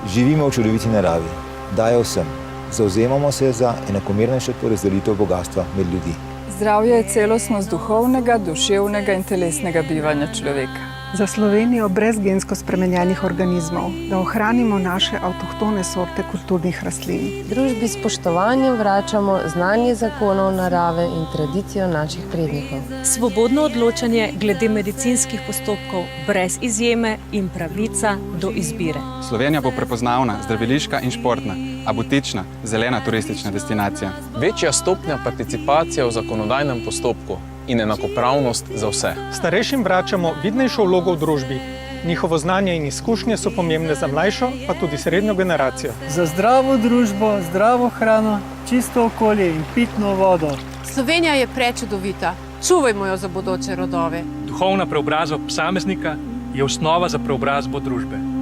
Živimo v čudoviti naravi, daje vsem. Zavzemamo se za enakomernejšo porazdelitev bogastva med ljudi. Zdravje je celostnost duhovnega, duševnega in telesnega bivanja človeka. Za Slovenijo brez gensko spremenjenih organizmov, da ohranimo naše avtohtone sorte kulturnih rastlin. Družbi s spoštovanjem vračamo znanje zakonov narave in tradicijo naših prednikov. Svobodno odločanje glede medicinskih postopkov brez izjeme in pravica do izbire. Slovenija bo prepoznavna, zdraviliška in športna, a butična, zelena turistična destinacija. Večja stopnja participacije v zakonodajnem postopku in enakopravnost za vse. Starejšim vračamo vidnejšo vlogo v družbi. Njihovo znanje in izkušnje so pomembne za mlajšo, pa tudi srednjo generacijo. Za zdravo družbo, zdravo hrano, čisto okolje in pitno vodo. Slovenija je prečudovita. Čuvajmo jo za bodoče rodove. Duhovna preobrazba posameznika je osnova za preobrazbo družbe.